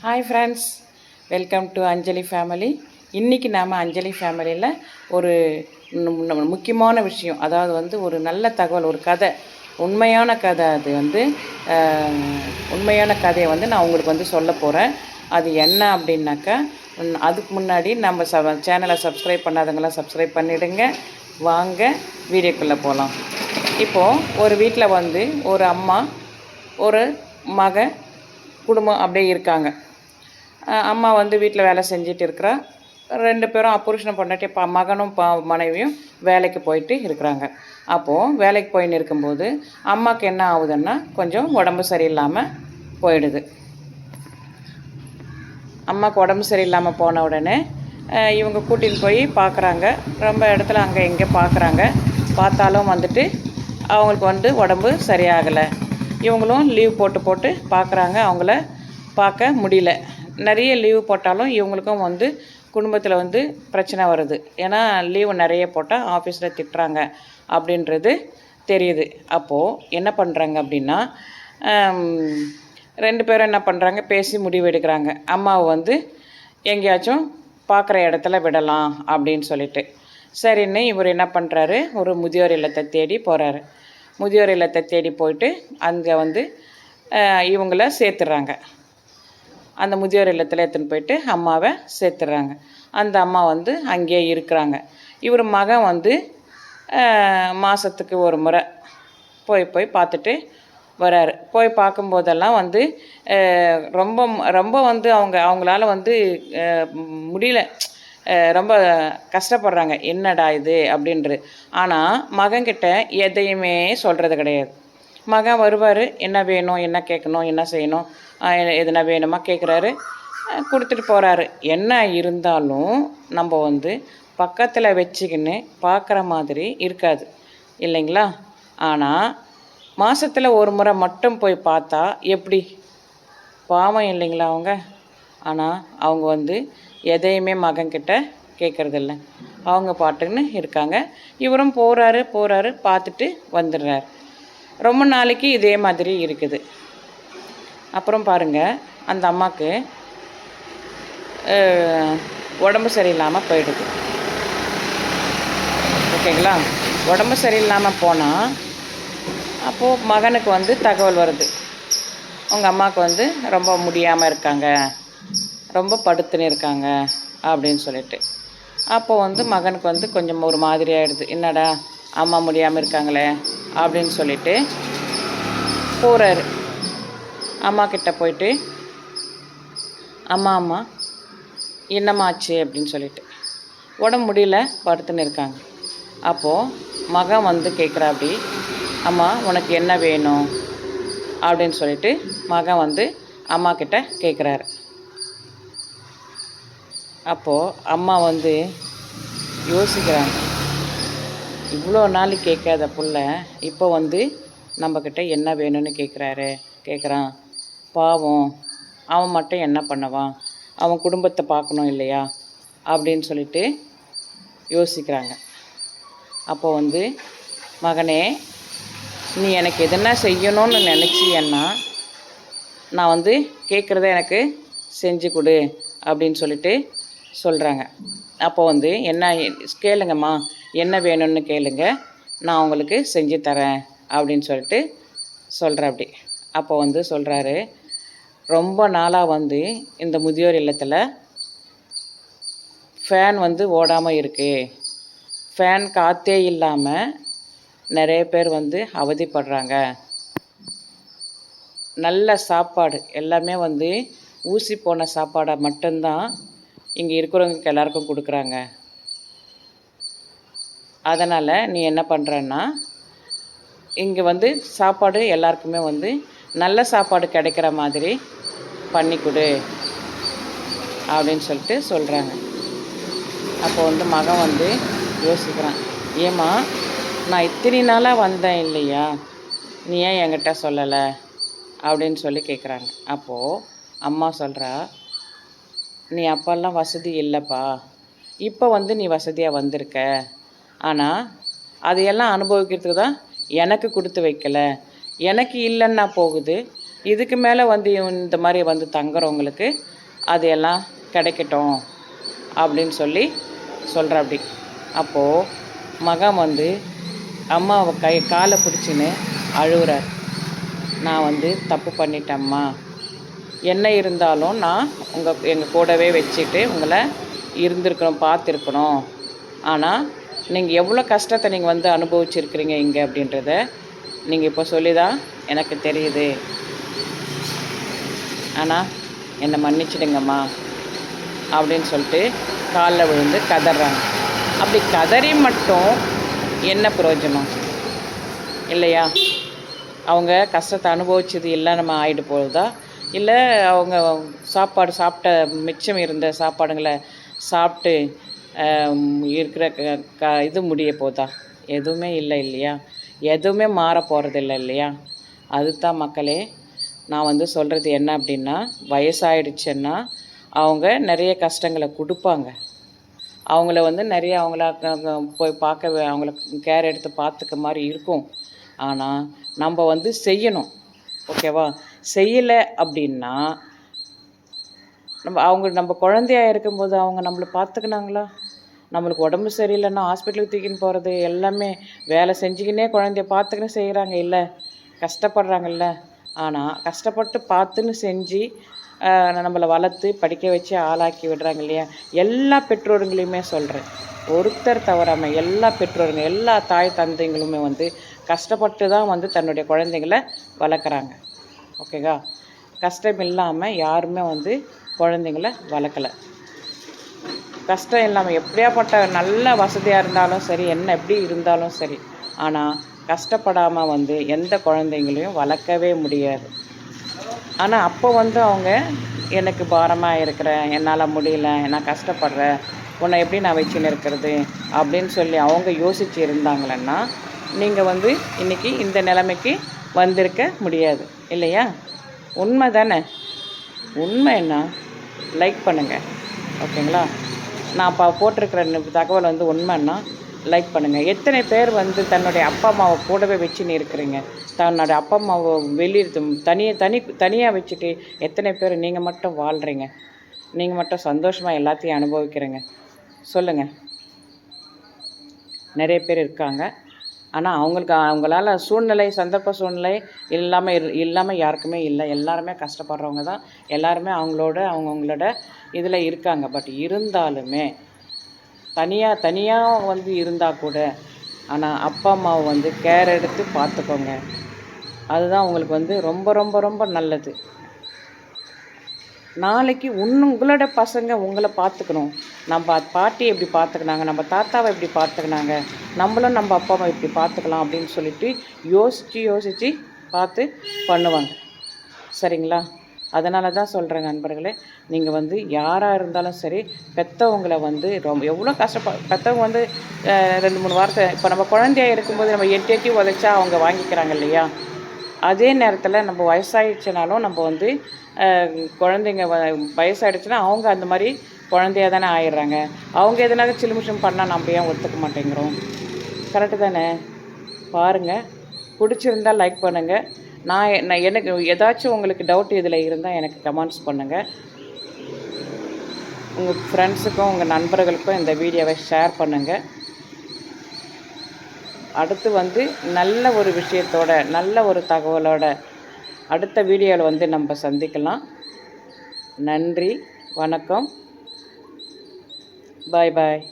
Hi friends, welcome to Anjali family. இன்றைக்கி நாம் அஞ்சலி ஃபேமிலியில் ஒரு முக்கியமான விஷயம், அதாவது ஒரு நல்ல தகவல், ஒரு கதை, உண்மையான கதை. அது உண்மையான கதையை நான் உங்களுக்கு சொல்ல போகிறேன். அது என்ன அப்படின்னாக்கா, அதுக்கு முன்னாடி நம்ம சேனலை சப்ஸ்கிரைப் பண்ணாதவங்களாம் சப்ஸ்கிரைப் பண்ணிவிடுங்க. வாங்க வீடியோக்குள்ளே போகலாம். இப்போது ஒரு வீட்டில் ஒரு அம்மா, ஒரு மகன், குடும்பம் அப்படியே இருக்காங்க. அம்மா வீட்டில் வேலை செஞ்சுட்டு இருக்கிறா. 2 பேரும் புருஷனை பொண்டாட்டி மகனும் மனைவியும் வேலைக்கு போயிட்டு இருக்கிறாங்க. அப்போது வேலைக்கு போயின்னு இருக்கும்போது அம்மாவுக்கு என்ன ஆகுதுன்னா, கொஞ்சம் உடம்பு சரியில்லாமல் போயிடுது. அம்மாவுக்கு உடம்பு சரியில்லாமல் போன உடனே இவங்க கூட்டின்னு போய் பார்க்குறாங்க. ரொம்ப இடத்துல அங்கே இங்கே பார்க்குறாங்க. பார்த்தாலும் அவங்களுக்கு உடம்பு சரியாகலை. இவங்களும் லீவ் போட்டு பார்க்குறாங்க. அவங்கள பார்க்க முடியல. நிறைய லீவு போட்டாலும் இவங்களுக்கும் குடும்பத்தில் பிரச்சனை வருது. ஏன்னா லீவு நிறைய போட்டால் ஆஃபீஸில் திட்டுறாங்க அப்படின்றது தெரியுது. அப்போது என்ன பண்ணுறாங்க அப்படின்னா, 2 பேரும் என்ன பண்ணுறாங்க, பேசி முடிவு எடுக்கிறாங்க. அம்மாவை எங்கேயாச்சும் பார்க்குற இடத்துல விடலாம் அப்படின்னு சொல்லிட்டு. சரின்னு இவர் என்ன பண்ணுறாரு, ஒரு முதியோர் இல்லத்தை தேடி போகிறாரு. முதியோர் இல்லத்தை தேடி போயிட்டு அங்கே இவங்கள சேர்த்துடுறாங்க. அந்த முதியோர் இல்லத்தில் எடுத்துன்னு போயிட்டு அம்மாவை சேர்த்துடுறாங்க. அந்த அம்மா அங்கேயே இருக்கிறாங்க. இவர் மகன் மாதத்துக்கு ஒரு முறை போய் பார்த்துட்டு வராரு. போய் பார்க்கும்போதெல்லாம் ரொம்ப ரொம்ப அவங்களால முடியல, ரொம்ப கஷ்டப்படுறாங்க. என்னடா இது அப்படின்றது. ஆனால் மகன்கிட்ட எதையுமே சொல்கிறது கிடையாது. மகன் வருவார், என்ன வேணும், என்ன கேட்கணும், என்ன செய்யணும், எதுனா வேணுமா கேட்குறாரு, கொடுத்துட்டு போகிறாரு. என்ன இருந்தாலும் நம்ம பக்கத்தில் வச்சுக்கின்னு பார்க்குற மாதிரி இருக்காது இல்லைங்களா? ஆனால் மாதத்தில் ஒரு முறை மட்டும் போய் பார்த்தா எப்படி பாவம் இல்லைங்களா அவங்க? ஆனால் அவங்க எதையுமே மகன்கிட்ட கேட்குறதில்ல. அவங்க பாட்டுன்னு இருக்காங்க. இவரும் போகிறாரு பார்த்துட்டு வந்துடுறாரு. ரொம்ப நாளைக்கு இதே மாதிரி இருக்குது. அப்புறம் பாருங்கள், அந்த அம்மாவுக்கு உடம்பு சரியில்லாமல் போயிடுது. ஓகேங்களா? உடம்பு சரியில்லாமல் போனால் அப்போது மகனுக்கு தகவல் வருது, உங்கள் அம்மாவுக்கு ரொம்ப முடியாமல் இருக்காங்க, ரொம்ப படுத்துன்னு இருக்காங்க அப்படின்னு சொல்லிட்டு. அப்போது மகனுக்கு கொஞ்சம் ஒரு மாதிரி ஆகிடுது. என்னடா அம்மா முடியாமல் இருக்காங்களே அப்படின்னு சொல்லிட்டு போகிறாரு. அம்மா கிட்ட போயிட்டு, அம்மா என்னம்மா ஆச்சு அப்படின்னு சொல்லிட்டு. உடம்பு முடியல, படுத்துன்னு இருக்காங்க. அப்போது மகன் கேட்குறா, அப்படி அம்மா உனக்கு என்ன வேணும் அப்படின்னு சொல்லிட்டு மகன் அம்மா கிட்ட கேட்குறாரு. அப்போது அம்மா யோசிக்கிறாங்க, இவ்வளோ நாள் கேட்காத புள்ள இப்போ நம்மக்கிட்ட என்ன வேணும்னு கேட்குறான். பாவம், அவன் மட்டும் என்ன பண்ணுவான், அவன் குடும்பத்தை பார்க்கணும் இல்லையா அப்படின்னு சொல்லிட்டு யோசிக்கிறாங்க. அப்போது மகனே, நீ எனக்கு எதுனா செய்யணும்னு நினச்சியன்னா நான் கேட்குறத எனக்கு செஞ்சு கொடு அப்படின்னு சொல்லிட்டு சொல்கிறாங்க. அப்போது என்ன கேளுங்கம்மா, என்ன வேணும்னு கேளுங்க, நான் உங்களுக்கு செஞ்சு தரேன் அப்படின்னு சொல்லிட்டு சொல்கிறேன். அப்படி அப்போ சொல்கிறாரு, ரொம்ப நாளாக இந்த முதியோர் இல்லத்தில் ஃபேன் ஓடாமல் இருக்குது. ஃபேன் காற்றே இல்லாமல் நிறைய பேர் அவதிப்படுறாங்க. நல்ல சாப்பாடு எல்லாமே ஊசி போன சாப்பாடை மட்டும்தான் இங்கே இருக்கிறவங்களுக்கு எல்லாருக்கும் கொடுக்குறாங்க. அதனால் நீ என்ன பண்ணுறன்னா, இங்கே சாப்பாடு எல்லாருக்குமே நல்ல சாப்பாடு கிடைக்கிற மாதிரி பண்ணி கொடு அப்படின்னு சொல்லிட்டு சொல்கிறாங்க. அப்போ மகன் யோசிக்கிறான், ஏம்மா நான் இத்தனை நாளாக வந்தேன் இல்லையா, நீ ஏன் என்கிட்ட சொல்லலை அப்படின்னு சொல்லி கேட்குறாங்க. அப்போது அம்மா சொல்கிறா, நீ அப்போல்லாம் வசதி இல்லைப்பா, இப்போ நீ வசதியாக வந்திருக்க. ஆனால் அதையெல்லாம் அனுபவிக்கிறதுக்கு தான் எனக்கு கொடுத்து வைக்கலை. எனக்கு இல்லைன்னா போகுது, இதுக்கு மேலே வந்து இந்த மாதிரி வந்து தங்குறவங்களுக்கு அது எல்லாம் கிடைக்கட்டும் அப்படின்னு சொல்லி சொல்கிற அப்படி. அப்போது மகன் வந்து அம்மாவை காலை பிடிச்சின்னு அழுகுறார். நான் வந்து தப்பு பண்ணிட்டேம்மா, என்ன இருந்தாலும் நான் எங்கள் கூடவே வச்சுட்டு உங்களை இருந்திருக்கணும், பார்த்துருக்கணும். ஆனால் நீங்கள் எவ்வளோ கஷ்டத்தை நீங்கள் வந்து அனுபவிச்சிருக்கிறீங்க இங்கே அப்படின்றத நீங்கள் இப்போ சொல்லி தான் எனக்கு தெரியுது. ஆனால் என்னை மன்னிச்சிடுங்கம்மா அப்படின்னு சொல்லிட்டு காலில் விழுந்து கதறாங்க. அப்படி கதறி மட்டும் என்ன பிரயோஜனம் இல்லையா? அவங்க கஷ்டத்தை அனுபவிச்சது இல்லை நம்ம ஆகிட்டு போகுதா? இல்லை அவங்க சாப்பிட்ட மிச்சம் இருந்த சாப்பாடுங்களை சாப்பிட்டு இருக்கிற இது முடிய போதா? எதுவுமே இல்லை இல்லையா? எதுவுமே மாற போகிறதில்ல இல்லையா? அதுதான் மக்களே நான் வந்து சொல்கிறது என்ன அப்படின்னா, வயசாயிடுச்சுன்னா அவங்க நிறைய கஷ்டங்களை கொடுப்பாங்க. அவங்கள வந்து நிறைய அவங்கள போய் பார்க்க அவங்கள கேர் எடுத்து பார்த்துக்க மாதிரி இருக்கும். ஆனால் நம்ம வந்து செய்யணும். ஓகேவா? செய்யலை அப்படின்னா நம்ம குழந்தையாக இருக்கும்போது அவங்க நம்மளை பார்த்துக்கினாங்களா? நம்மளுக்கு உடம்பு சரியில்லைன்னா ஹாஸ்பிட்டலுக்கு தூக்கின்னு போகிறது எல்லாமே வேலை செஞ்சுக்கினே குழந்தைய பார்த்துக்கின்னு செய்கிறாங்க இல்லை, கஷ்டப்படுறாங்கல்ல. ஆனால் கஷ்டப்பட்டு பார்த்துன்னு செஞ்சு நம்மளை வளர்த்து படிக்க வச்சு ஆளாக்கி விடுறாங்க இல்லையா? எல்லா பெற்றோர்களையுமே சொல்கிறேன், ஒருத்தர் தவறாமல் எல்லா பெற்றோருங்க, எல்லா தாய் தந்தைங்களுமே வந்து கஷ்டப்பட்டு தான் வந்து தன்னுடைய குழந்தைங்கள வளர்க்குறாங்க. ஓகேவா? கஷ்டம் இல்லாமல் யாருமே வந்து குழந்தைங்கள வளர்க்கலை. கஷ்டம் இல்லாமல் எப்படியாப்பட்ட நல்ல வசதியாக இருந்தாலும் சரி, என்ன எப்படி இருந்தாலும் சரி, ஆனால் கஷ்டப்படாமல் வந்து எந்த குழந்தைங்களையும் வளர்க்கவே முடியாது. ஆனால் அப்போ வந்து அவங்க எனக்கு பாரமாக இருக்கிறேன், என்னால் முடியல, நான் கஷ்டப்படுறேன், உன்னை எப்படி நான் வச்சுன்னு இருக்கிறது அப்படின்னு சொல்லி அவங்க யோசித்து இருந்தாங்களன்னா நீங்கள் வந்து இன்றைக்கி இந்த நிலைமைக்கு வந்திருக்க முடியாது இல்லையா? உண்மை தானே? உண்மை என்ன? லைக் பண்ணுங்கள். ஓகேங்களா? நான் போட்டிருக்கிற தகவல் வந்து உண்மைன்னா லைக் பண்ணுங்கள். எத்தனை பேர் வந்து தன்னுடைய அப்பா அம்மாவை கூடவே வச்சுன்னு இருக்கிறீங்க? தன்னுடைய அப்பா அம்மாவை தனியாக வச்சுட்டு எத்தனை பேர் நீங்கள் மட்டும் வாழ்கிறீங்க? நீங்கள் மட்டும் சந்தோஷமாக எல்லாத்தையும் அனுபவிக்கிறீங்க? சொல்லுங்கள். நிறைய பேர் இருக்காங்க. ஆனால் அவங்களால சந்தர்ப்ப சூழ்நிலை இல்லாமல் யாருக்குமே இல்லை. எல்லாருமே கஷ்டப்படுறவங்க தான். எல்லாருமே அவங்கவுங்களோட இதில் இருக்காங்க. பட் இருந்தாலுமே தனியாக வந்து இருந்தால் கூட, ஆனால் அப்பா அம்மாவை வந்து கேர் எடுத்து பார்த்துக்கோங்க. அதுதான் உங்களுக்கு வந்து ரொம்ப ரொம்ப ரொம்ப நல்லது. நாளைக்கு உங்களோட பசங்க உங்களை பார்த்துக்கணும். நம்ம பாட்டி எப்படி பார்த்துக்கினாங்க, நம்ம தாத்தாவை எப்படி பார்த்துக்கினாங்க, நம்மளும் நம்ம அப்பா அம்மா இப்படி பார்த்துக்கலாம் அப்படின்னு சொல்லிட்டு யோசித்து பார்த்து பண்ணுவாங்க. சரிங்களா? அதனால தான் சொல்கிறேன் நண்பர்களே, நீங்கள் வந்து யாராக இருந்தாலும் சரி, பெற்றவங்களை வந்து எவ்வளோ பெற்றவங்க வந்து 2-3 வார்த்தை, இப்போ நம்ம குழந்தையாக இருக்கும்போது நம்ம எட்டி உதைச்சா அவங்க வாங்கிக்கிறாங்க இல்லையா? அதே நேரத்தில் நம்ம வயசாகிடுச்சுனாலும் நம்ம வந்து குழந்தைங்க வயசாகிடுச்சுன்னா அவங்க அந்த மாதிரி குழந்தையாக தானே ஆயிடுறாங்க. அவங்க எதனால சிலுமிஷம் பண்ணால் நம்ம ஏன் ஒத்துக்க மாட்டேங்கிறோம்? கரெக்டு தானே? பாருங்கள். பிடிச்சிருந்தால் லைக் பண்ணுங்கள். எனக்கு ஏதாச்சும் உங்களுக்கு டவுட் இதில் இருந்தால் எனக்கு கமெண்ட்ஸ் பண்ணுங்கள். உங்கள் ஃப்ரெண்ட்ஸுக்கும் உங்கள் நண்பர்களுக்கும் இந்த வீடியோவை ஷேர் பண்ணுங்கள். அடுத்து வந்து நல்ல ஒரு விஷயத்தோட, நல்ல ஒரு தகவலோட அடுத்த வீடியோவில் வந்து நம்ம சந்திக்கலாம். நன்றி, வணக்கம், பாய் பாய்.